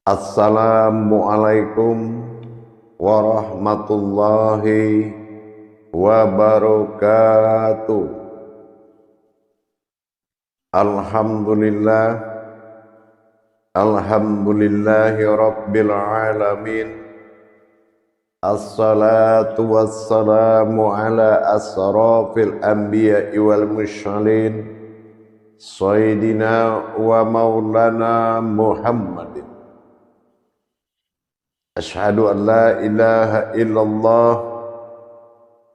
Assalamualaikum warahmatullahi wabarakatuh. Alhamdulillah, alhamdulillahi rabbil alamin. Assalatu wassalamu ala asrafil anbiya'i wal mursalin, sayyidina wa maulana Muhammadin. Ashhadu an la ilaha illallah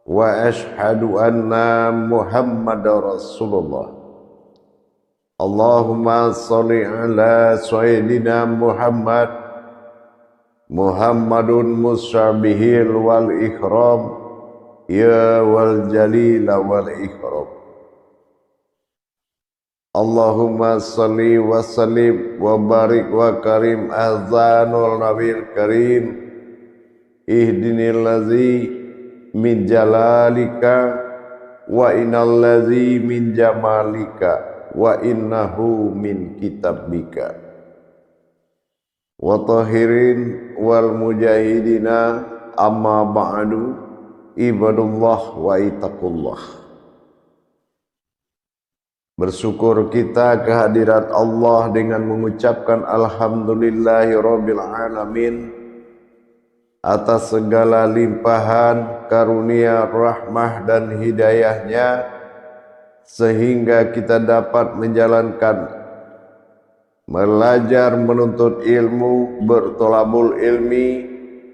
wa ashhadu anna Muhammadar Rasulullah. Allahumma salli ala sayyidina Muhammadun musabihil wal ikram, ya wal jalila wal ikram. Allahumma salli wa sallim wa barik wa karim azanul nabil karim, ihdinil ladzi min jalalika wa innal ladzi min jamalika wa innahu min kitabika. Wa tahirin wal mujahidina amma ba'du, ibadullah wa itaqullah. Bersyukur kita kehadirat Allah dengan mengucapkan alhamdulillahirabbil alamin atas segala limpahan karunia, rahmah dan hidayahnya, sehingga kita dapat menjalankan belajar menuntut ilmu, bertolabul ilmi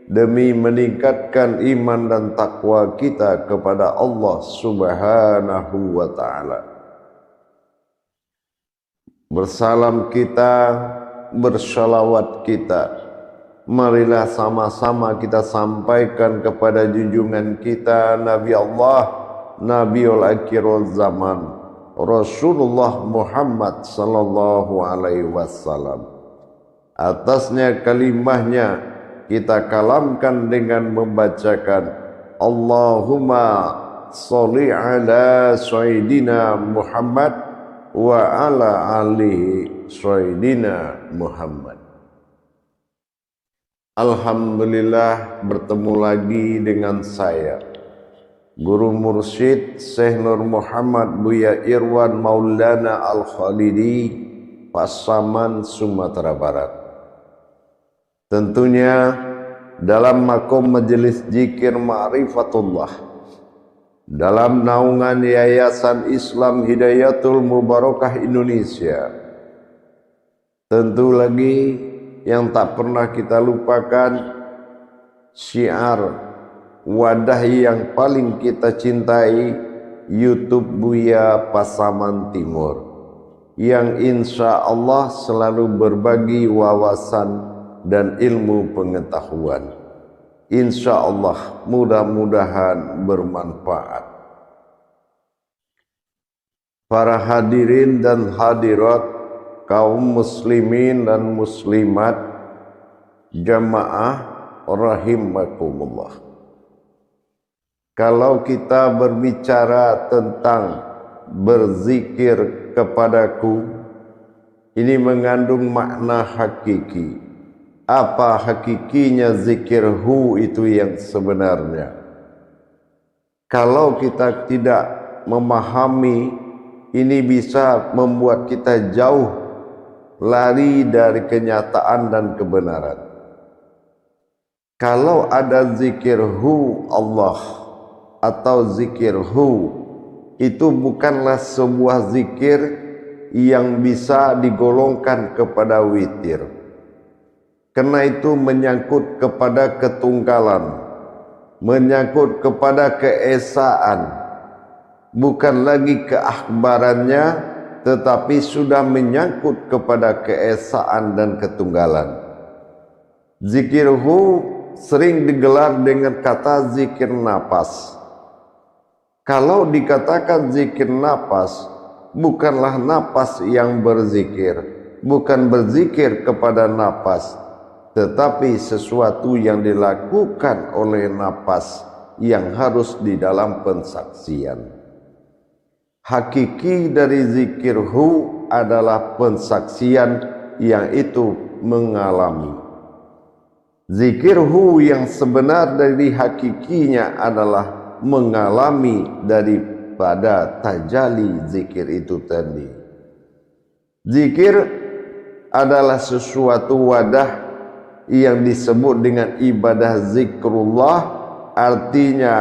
demi meningkatkan iman dan takwa kita kepada Allah Subhanahu wa ta'ala. Bersalam kita, bersalawat kita, marilah sama-sama kita sampaikan kepada junjungan kita Nabi Allah, Nabiul Akhirul Zaman, Rasulullah Muhammad sallallahu alaihi wasallam. Atasnya kalimahnya kita kalamkan dengan membacakan Allahumma sholli ala sayyidina Muhammad wa ala alihi sayyidina Muhammad. Alhamdulillah, bertemu lagi dengan saya, Guru Mursyid Syekh Nur Muhammad Buya Irwan Maulana Al-Khalidi, Pasaman, Sumatera Barat. Tentunya dalam makom majelis zikir Ma'rifatullah, dalam naungan Yayasan Islam Hidayatul Mubarakah Indonesia. Tentu lagi yang tak pernah kita lupakan, syiar wadah yang paling kita cintai, YouTube Buya Pasaman Timur, yang insya Allah selalu berbagi wawasan dan ilmu pengetahuan. Insya Allah mudah-mudahan bermanfaat. Para hadirin dan hadirat, kaum muslimin dan muslimat, jamaah rahimakumullah. Kalau kita berbicara tentang berzikir kepadaku, ini mengandung makna hakiki. Apa hakikinya zikir itu yang sebenarnya? Kalau kita tidak memahami, ini bisa membuat kita jauh lari dari kenyataan dan kebenaran. Kalau ada zikir Allah atau zikir itu bukanlah sebuah zikir yang bisa digolongkan kepada witir. Karena itu menyangkut kepada ketunggalan, menyangkut kepada keesaan, bukan lagi keakbarannya, tetapi sudah menyangkut kepada keesaan dan ketunggalan. Zikir sering digelar dengan kata zikir napas. Kalau dikatakan zikir napas, bukanlah napas yang berzikir, bukan berzikir kepada napas, tetapi sesuatu yang dilakukan oleh napas yang harus di dalam pensaksian. Hakiki dari zikir adalah pensaksian yang itu mengalami, Zikir hu yang sebenar dari hakikinya adalah mengalami daripada tajalli zikir itu tadi. Zikir adalah sesuatu wadah yang disebut dengan ibadah zikrullah, artinya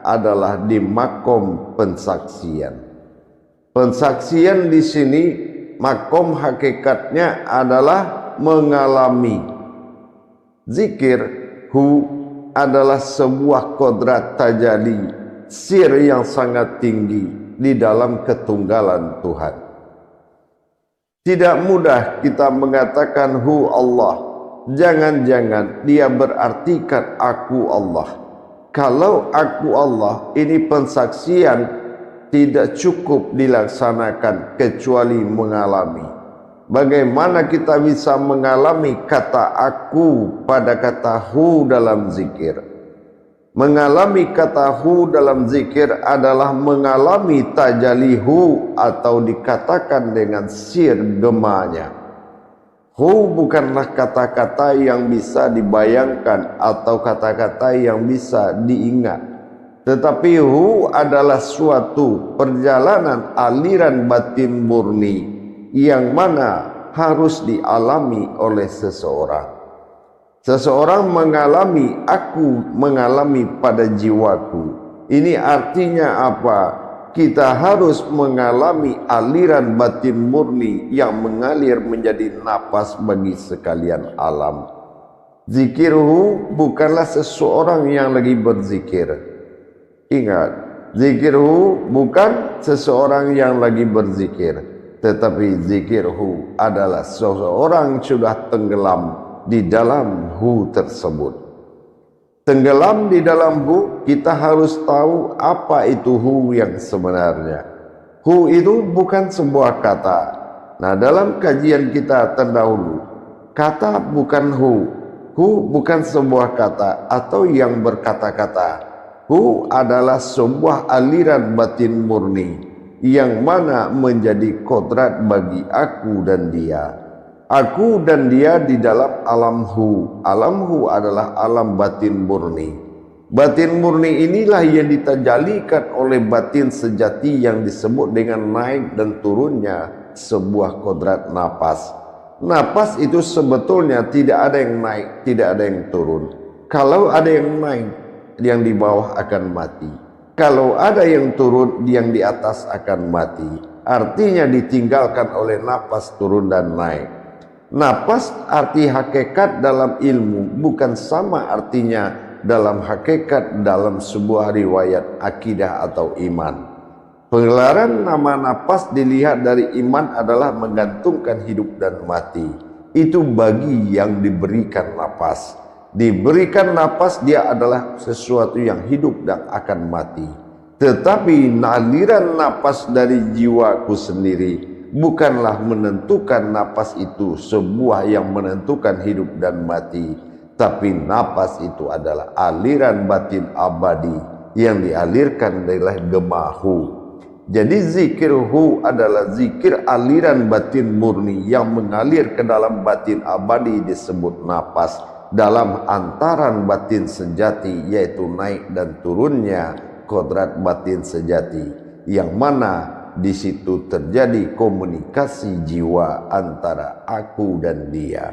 adalah di makom pensaksian. Pensaksian di sini makom hakikatnya adalah mengalami. Zikir hu adalah sebuah kodrat tajalli sir yang sangat tinggi di dalam ketunggalan Tuhan. Tidak mudah kita mengatakan hu Allah. Jangan-jangan dia berartikan aku Allah. Kalau aku Allah, ini pensaksian tidak cukup dilaksanakan kecuali mengalami. Bagaimana kita bisa mengalami kata aku pada kata hu dalam zikir? Mengalami kata hu dalam zikir adalah mengalami tajalli hu atau dikatakan dengan sir gemanya. Hu bukanlah kata-kata yang bisa dibayangkan atau kata-kata yang bisa diingat. Tetapi hu adalah suatu perjalanan aliran batin murni yang mana harus dialami oleh seseorang. Seseorang mengalami, aku mengalami pada jiwaku. Ini artinya apa? Kita harus mengalami aliran batin murni yang mengalir menjadi napas bagi sekalian alam. Zikirhu bukanlah seseorang yang lagi berzikir. Ingat, zikirhu bukan seseorang yang lagi berzikir, tetapi zikirhu adalah seseorang sudah tenggelam di dalam hu tersebut. Tenggelam di dalam hu, kita harus tahu apa itu hu yang sebenarnya. Hu itu bukan sebuah kata. Nah, dalam kajian kita terdahulu, kata bukan hu. Hu bukan sebuah kata atau yang berkata-kata. Hu adalah sebuah aliran batin murni yang mana menjadi kodrat bagi aku dan dia. Aku dan dia di dalam alam hu. Alam hu adalah alam batin murni. Batin murni inilah yang ditajalikan oleh batin sejati yang disebut dengan naik dan turunnya sebuah kodrat napas. Napas itu sebetulnya tidak ada yang naik, tidak ada yang turun. Kalau ada yang naik, yang di bawah akan mati. Kalau ada yang turun, yang di atas akan mati. Artinya ditinggalkan oleh napas turun dan naik. Napas arti hakikat dalam ilmu bukan sama artinya dalam hakikat dalam sebuah riwayat akidah atau iman. Penggelaran nama napas dilihat dari iman adalah menggantungkan hidup dan mati. Itu bagi yang diberikan napas. Diberikan napas dia adalah sesuatu yang hidup dan akan mati. Tetapi aliran napas dari jiwaku sendiri bukanlah menentukan napas itu sebuah yang menentukan hidup dan mati, tapi napas itu adalah aliran batin abadi yang dialirkan dari gemahu. Jadi zikirhu adalah zikir aliran batin murni yang mengalir ke dalam batin abadi disebut napas, dalam antaran batin sejati yaitu naik dan turunnya kodrat batin sejati, yang mana di situ terjadi komunikasi jiwa antara aku dan dia.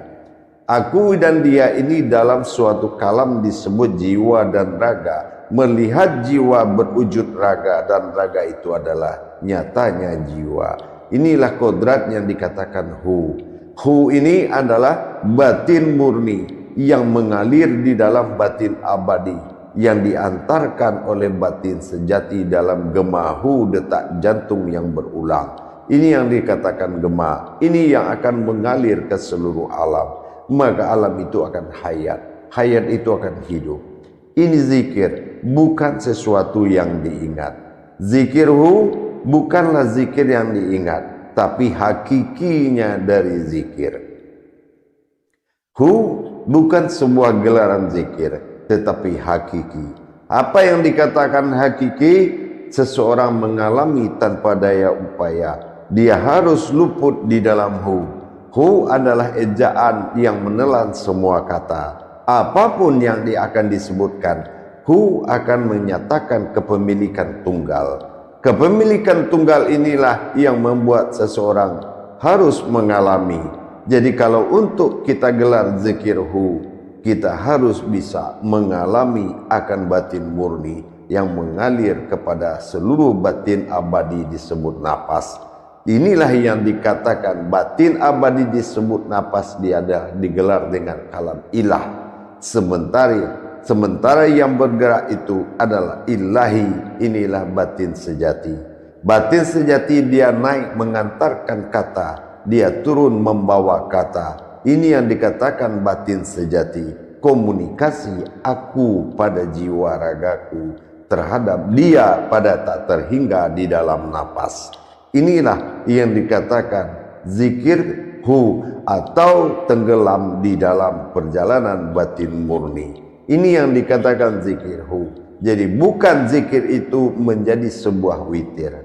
Aku dan dia ini dalam suatu kalam disebut jiwa dan raga. Melihat jiwa berwujud raga dan raga itu adalah nyatanya jiwa. Inilah kodrat yang dikatakan hu. Hu ini adalah batin murni yang mengalir di dalam batin abadi, yang diantarkan oleh batin sejati dalam gemahu detak jantung yang berulang. Ini yang dikatakan gema. Ini yang akan mengalir ke seluruh alam. Maka alam itu akan hayat. Hayat itu akan hidup. Ini zikir, bukan sesuatu yang diingat. Zikirhu bukanlah zikir yang diingat, tapi hakikinya dari zikir. Hu bukan sebuah gelaran zikir, tetapi hakiki. Apa yang dikatakan hakiki? Seseorang mengalami tanpa daya upaya. Dia harus luput di dalam hu. Hu adalah ejaan yang menelan semua kata. apapun yang dia akan disebutkan, hu akan menyatakan kepemilikan tunggal. Kepemilikan tunggal inilah yang membuat seseorang harus mengalami. Jadi kalau untuk kita gelar zikir hu, kita harus bisa mengalami akan batin murni yang mengalir kepada seluruh batin abadi disebut napas. Inilah yang dikatakan batin abadi disebut napas, dia ada digelar dengan kalam ilah. Sementara yang bergerak itu adalah ilahi, inilah batin sejati. Batin sejati dia naik mengantarkan kata, dia turun membawa kata. Ini yang dikatakan batin sejati. Komunikasi aku pada jiwa ragaku terhadap dia pada tak terhingga di dalam napas. Inilah yang dikatakan zikir hu atau tenggelam di dalam perjalanan batin murni. Ini yang dikatakan zikir hu. Jadi bukan zikir itu menjadi sebuah witir.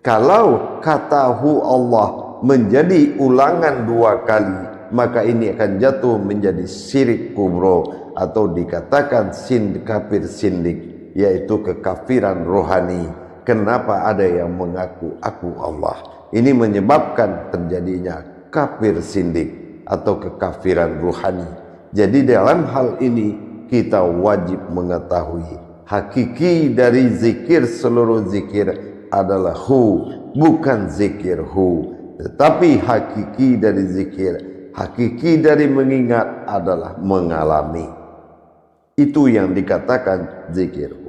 Kalau kata hu Allah menjadi ulangan 2 kali, maka ini akan jatuh menjadi syirik kubro atau dikatakan kafir sindik, yaitu kekafiran rohani. Kenapa ada yang mengaku aku Allah? Ini menyebabkan terjadinya kafir sindik atau kekafiran rohani. Jadi dalam hal ini kita wajib mengetahui hakiki dari zikir, seluruh zikir adalah hu, bukan zikir hu. Tetapi hakiki dari zikir, hakiki dari mengingat adalah mengalami. Itu yang dikatakan zikir hu.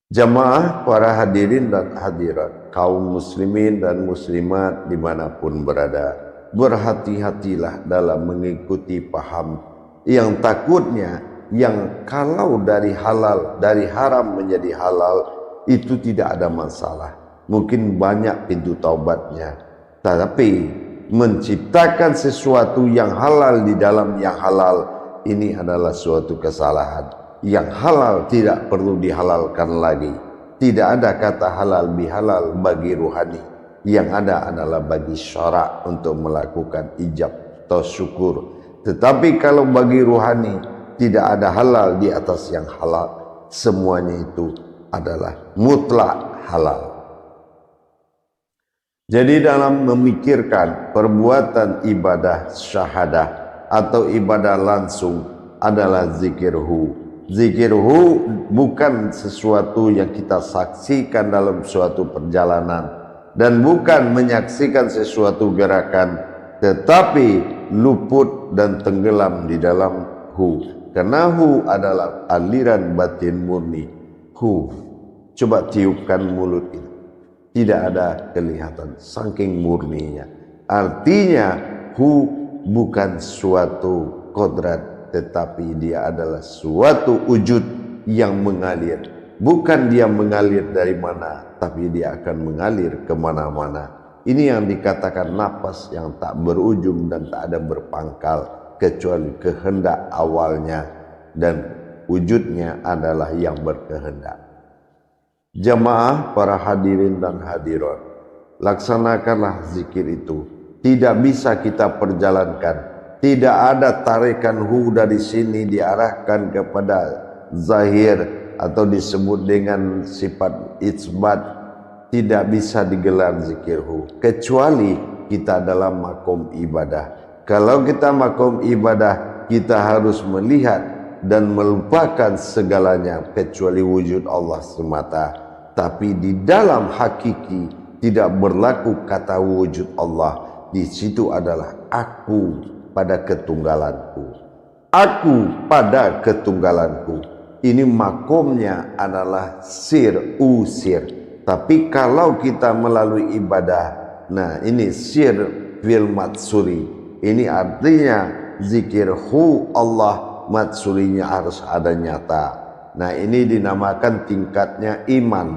Jamaah para hadirin dan hadirat, kaum muslimin dan muslimat dimanapun berada, berhati-hatilah dalam mengikuti paham yang takutnya yang kalau dari halal, dari haram menjadi halal itu tidak ada masalah, mungkin banyak pintu taubatnya. Tetapi menciptakan sesuatu yang halal di dalam yang halal, ini adalah suatu kesalahan. Yang halal tidak perlu dihalalkan lagi. Tidak ada kata halal bihalal bagi ruhani. Yang ada adalah bagi syarak untuk melakukan ijab atau syukur. Tetapi kalau bagi ruhani tidak ada halal di atas yang halal. Semuanya itu adalah mutlak halal. Jadi dalam memikirkan perbuatan ibadah syahadah atau ibadah langsung adalah zikir hu. Zikir hu bukan sesuatu yang kita saksikan dalam suatu perjalanan dan bukan menyaksikan sesuatu gerakan, tetapi luput dan tenggelam di dalam hu. Karena hu adalah aliran batin murni. Hu, coba tiupkan mulut ini, tidak ada kelihatan saking murninya. Artinya hu bukan suatu kodrat, tetapi dia adalah suatu wujud yang mengalir. Bukan dia mengalir dari mana, tapi dia akan mengalir kemana-mana. Ini yang dikatakan napas yang tak berujung dan tak ada berpangkal, kecuali kehendak awalnya, dan wujudnya adalah yang berkehendak. Jamaah para hadirin dan hadirat, laksanakanlah zikir itu. Tidak bisa kita perjalankan. Tidak ada tarikan hu dari sini diarahkan kepada zahir atau disebut dengan sifat isbat. Tidak bisa digelar zikir hu kecuali kita dalam makom ibadah. Kalau kita makom ibadah, kita harus melihat dan melupakan segalanya kecuali wujud Allah semata. Tapi di dalam hakiki tidak berlaku kata wujud Allah. Di situ adalah aku pada ketunggalanku. Aku pada ketunggalanku. Ini makomnya adalah sir usir. Tapi kalau kita melalui ibadah, nah ini sir fil matsuri. Ini artinya zikir hu Allah, matsurinya harus ada nyata. Nah ini dinamakan tingkatnya iman.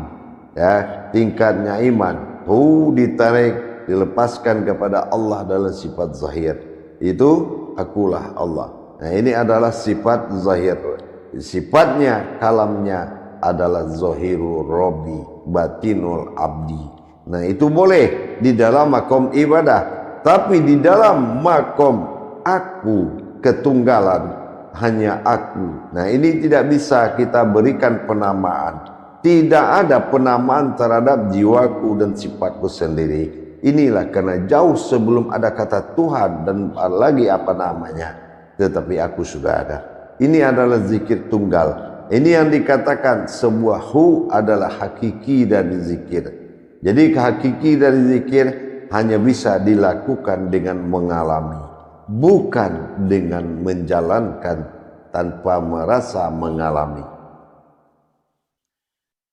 Ya, tingkatnya iman. Hu ditarik, dilepaskan kepada Allah dalam sifat zahir. Itu akulah Allah. Nah ini adalah sifat zahir. Sifatnya, kalamnya adalah zahirul robbi, batinul abdi. Nah itu boleh di dalam makom ibadah. Tapi di dalam makom aku, ketunggalan, hanya aku. Nah, ini tidak bisa kita berikan penamaan. Tidak ada penamaan terhadap jiwaku dan sifatku sendiri. Inilah karena jauh sebelum ada kata Tuhan dan lagi apa namanya, tetapi aku sudah ada. Ini adalah zikir tunggal. Ini yang dikatakan sebuah hu adalah hakiki dari zikir. Jadi hakiki dari zikir hanya bisa dilakukan dengan mengalami, bukan dengan menjalankan tanpa merasa mengalami.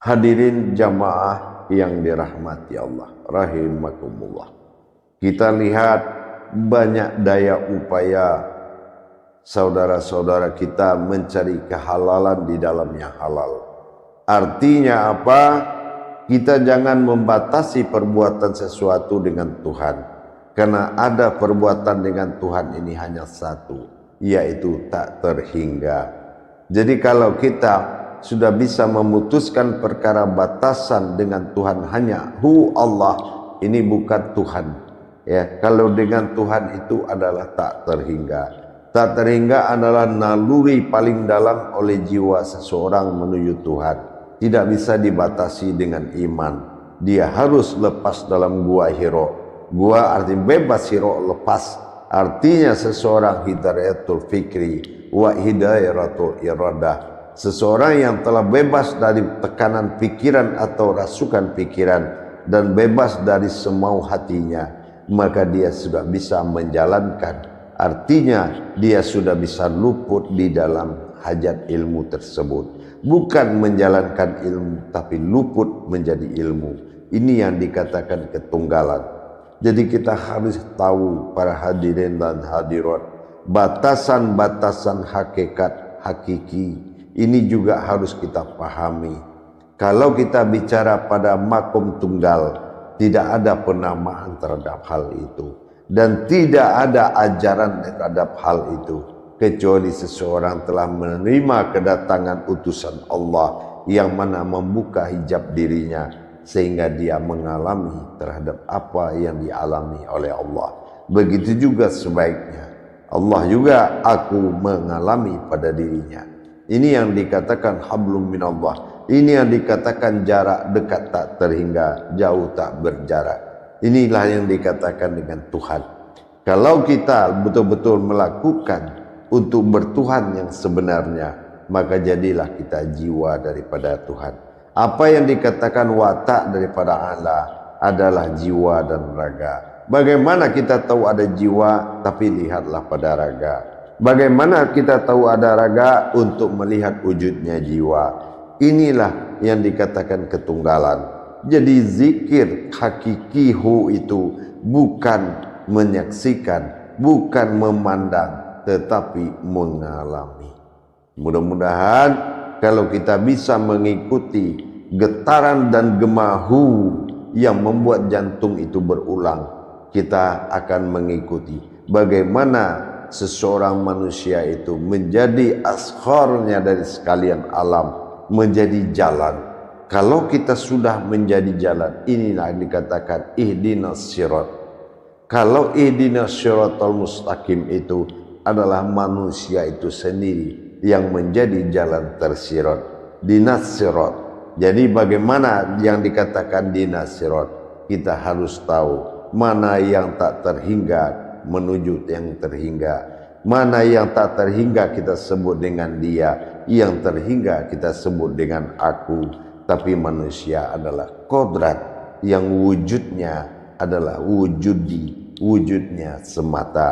Hadirin jamaah yang dirahmati Allah rahimakumullah. Kita lihat banyak daya upaya saudara-saudara kita mencari kehalalan di dalam yang halal. Artinya apa? Kita jangan membatasi perbuatan sesuatu dengan Tuhan. Karena ada perbuatan dengan Tuhan ini hanya satu, yaitu tak terhingga. Jadi kalau kita sudah bisa memutuskan perkara batasan dengan Tuhan hanya hu Allah, ini bukan Tuhan. Ya, kalau dengan Tuhan itu adalah tak terhingga. Tak terhingga adalah naluri paling dalam oleh jiwa seseorang menuju Tuhan. Tidak bisa dibatasi dengan iman. Dia harus lepas dalam gua Hiro. Gua artinya bebas, Hiro lepas. Artinya seseorang hidayatul fikri wa hidayatul iradah. Seseorang yang telah bebas dari tekanan pikiran atau rasukan pikiran dan bebas dari semau hatinya, maka dia sudah bisa menjalankan. Artinya dia sudah bisa luput di dalam hajat ilmu tersebut. Bukan menjalankan ilmu, tapi luput menjadi ilmu. Ini yang dikatakan ketunggalan. Jadi kita harus tahu para hadirin dan hadirat, batasan-batasan hakikat hakiki ini juga harus kita pahami. Kalau kita bicara pada makom tunggal, tidak ada penamaan terhadap hal itu. Dan tidak ada ajaran terhadap hal itu. Kecuali seseorang telah menerima kedatangan utusan Allah yang mana membuka hijab dirinya. Sehingga dia mengalami terhadap apa yang dialami oleh Allah. Begitu juga sebaiknya. Allah juga aku mengalami pada dirinya. Ini yang dikatakan hablum minallah. Ini yang dikatakan jarak dekat tak terhingga, jauh tak berjarak. Inilah yang dikatakan dengan Tuhan. Kalau kita betul-betul melakukan untuk bertuhan yang sebenarnya, maka jadilah kita jiwa daripada Tuhan. Apa yang dikatakan watak daripada Allah adalah jiwa dan raga. Bagaimana kita tahu ada jiwa, tapi lihatlah pada raga. Bagaimana kita tahu ada raga untuk melihat wujudnya jiwa. Inilah yang dikatakan ketunggalan. Jadi zikir hakikihu itu bukan menyaksikan, bukan memandang, tetapi mengalami. Mudah-mudahan kalau kita bisa mengikuti getaran dan gemahu yang membuat jantung itu berulang, kita akan mengikuti bagaimana seseorang manusia itu menjadi asharnya dari sekalian alam, menjadi jalan. Kalau kita sudah menjadi jalan, inilah yang dikatakan ihdinas sirat. Kalau ihdinas siratal mustaqim itu adalah manusia itu sendiri yang menjadi jalan tersirat, dinas sirat. Jadi bagaimana yang dikatakan dinas sirat? Kita harus tahu mana yang tak terhingga menuju yang terhingga. Mana yang tak terhingga kita sebut dengan dia, yang terhingga kita sebut dengan aku. Tapi manusia adalah kodrat yang wujudnya adalah wujudnya semata.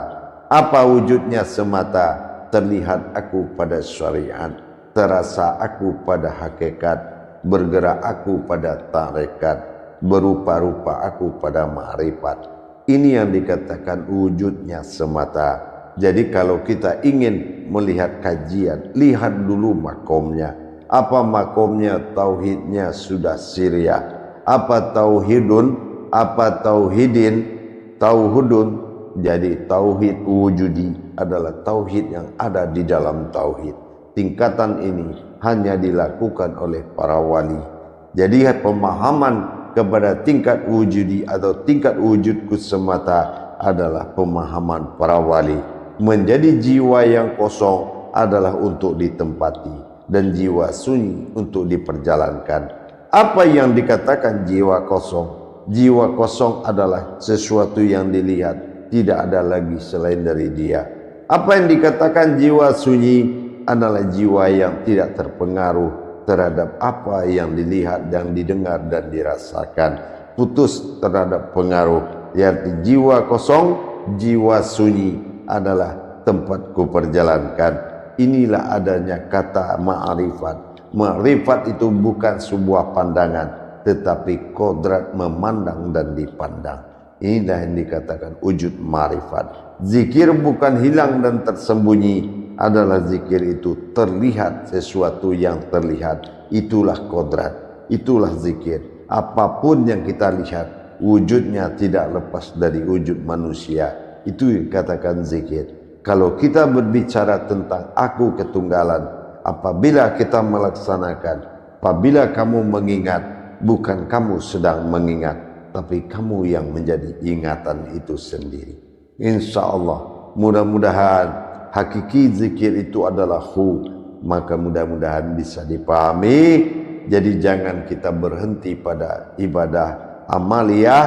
Apa wujudnya semata? Terlihat aku pada syariat, terasa aku pada hakikat, bergerak aku pada tarekat, berupa-rupa aku pada ma'rifat. Ini yang dikatakan wujudnya semata. Jadi kalau kita ingin melihat kajian, lihat dulu makomnya. Apa makomnya? Tauhidnya sudah siriyah. Apa tauhidun? Apa tauhidin? Tauhudun. Jadi tauhid wujudi adalah tauhid yang ada di dalam tauhid. Tingkatan ini hanya dilakukan oleh para wali. Jadi pemahaman kepada tingkat wujudi atau tingkat wujudku semata adalah pemahaman para wali. Menjadi jiwa yang kosong adalah untuk ditempati dan jiwa sunyi untuk diperjalankan. Apa yang dikatakan jiwa kosong? Jiwa kosong adalah sesuatu yang dilihat, tidak ada lagi selain dari dia. Apa yang dikatakan jiwa sunyi adalah jiwa yang tidak terpengaruh terhadap apa yang dilihat, yang didengar dan dirasakan. Putus terhadap pengaruh. Yaitu jiwa kosong, jiwa sunyi adalah tempatku perjalankan. Inilah adanya kata ma'rifat. Ma'rifat itu bukan sebuah pandangan, tetapi kodrat memandang dan dipandang. Inilah yang dikatakan wujud ma'rifat. Zikir bukan hilang dan tersembunyi, adalah zikir itu terlihat sesuatu yang terlihat. Itulah kodrat, itulah zikir. Apapun yang kita lihat, wujudnya tidak lepas dari wujud manusia. Itu yang dikatakan zikir. Kalau kita berbicara tentang aku ketunggalan, apabila kita melaksanakan, apabila kamu mengingat, bukan kamu sedang mengingat, tapi kamu yang menjadi ingatan itu sendiri. Insya Allah, mudah-mudahan hakiki zikir itu adalah maka mudah-mudahan bisa dipahami. Jadi jangan kita berhenti pada ibadah amaliyah,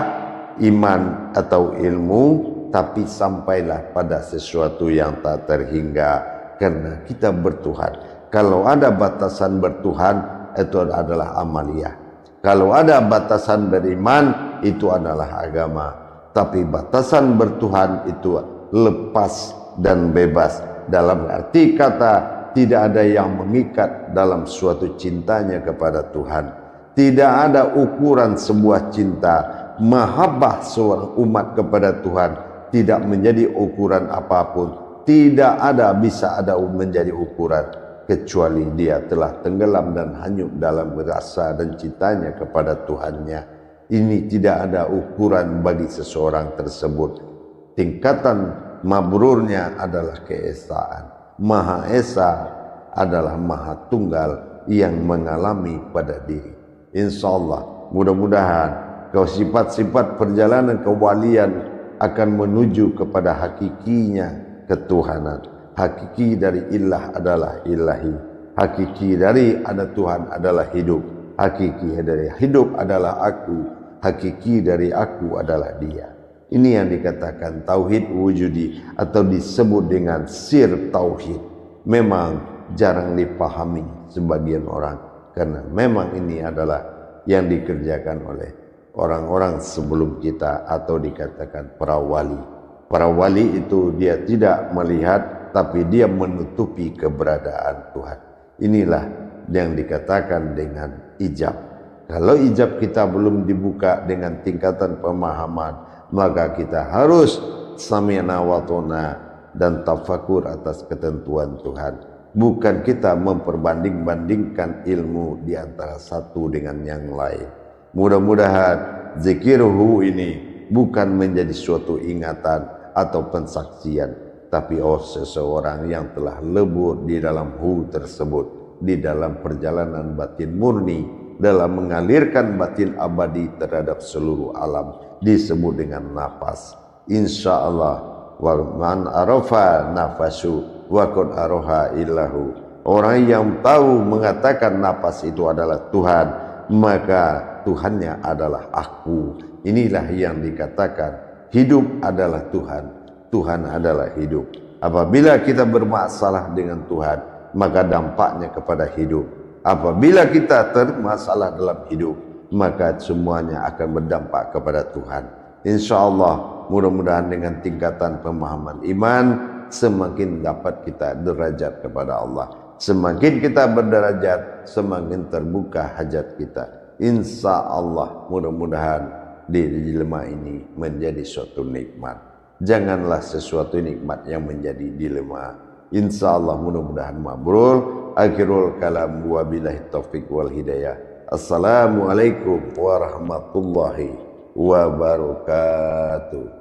iman atau ilmu, tapi sampailah pada sesuatu yang tak terhingga, karena kita bertuhan. Kalau ada batasan bertuhan, itu adalah amaliyah. Kalau ada batasan beriman, itu adalah agama. Tapi batasan bertuhan itu lepas dan bebas. Dalam arti kata, tidak ada yang mengikat dalam suatu cintanya kepada Tuhan. Tidak ada ukuran sebuah cinta. Mahabbah seorang umat kepada Tuhan tidak menjadi ukuran apapun. Tidak ada bisa ada menjadi ukuran, kecuali dia telah tenggelam dan hanyut dalam rasa dan cintanya kepada Tuhannya. Ini tidak ada ukuran bagi seseorang tersebut. Tingkatan mabrurnya adalah keesaan. Maha Esa adalah Maha Tunggal yang mengalami pada diri. Insya Allah, mudah-mudahan sifat-sifat perjalanan kewalian akan menuju kepada hakikinya ketuhanan. Hakiki dari ilah adalah ilahi. Hakiki dari ada Tuhan adalah hidup. Hakiki dari hidup adalah aku. Hakiki dari aku adalah dia. Ini yang dikatakan tauhid wujudi atau disebut dengan sir tauhid. Memang jarang dipahami sebagian orang, karena memang ini adalah yang dikerjakan oleh orang-orang sebelum kita atau dikatakan para wali. Para wali itu dia tidak melihat, tapi dia menutupi keberadaan Tuhan. Inilah yang dikatakan dengan ijab. Kalau ijab kita belum dibuka dengan tingkatan pemahaman, maka kita harus sami'na wa ta'na dan tafakur atas ketentuan Tuhan. Bukan kita memperbanding-bandingkan ilmu di antara satu dengan yang lain. Mudah-mudahan zikirhu ini bukan menjadi suatu ingatan atau pensaksian, tapi seseorang yang telah lebur di dalam tersebut, di dalam perjalanan batin murni, dalam mengalirkan batin abadi terhadap seluruh alam, disebut dengan nafas. Insya Allah, wa man arafa nafasu wa qad araha illahu. Orang yang tahu mengatakan nafas itu adalah Tuhan, maka Tuhannya adalah aku. Inilah yang dikatakan hidup adalah Tuhan, Tuhan adalah hidup. Apabila kita bermasalah dengan Tuhan, maka dampaknya kepada hidup. Apabila kita termasalah dalam hidup, maka semuanya akan berdampak kepada Tuhan. Insya Allah, mudah-mudahan dengan tingkatan pemahaman iman, semakin dapat kita derajat kepada Allah. Semakin kita berderajat, semakin terbuka hajat kita. Insya Allah, mudah-mudahan di dilema ini menjadi suatu nikmat. Janganlah sesuatu nikmat yang menjadi dilema. Insya Allah, mudah-mudahan mabrur. Akhirul kalam wa billahi taufiq wal hidayah. Assalamualaikum warahmatullahi wabarakatuh.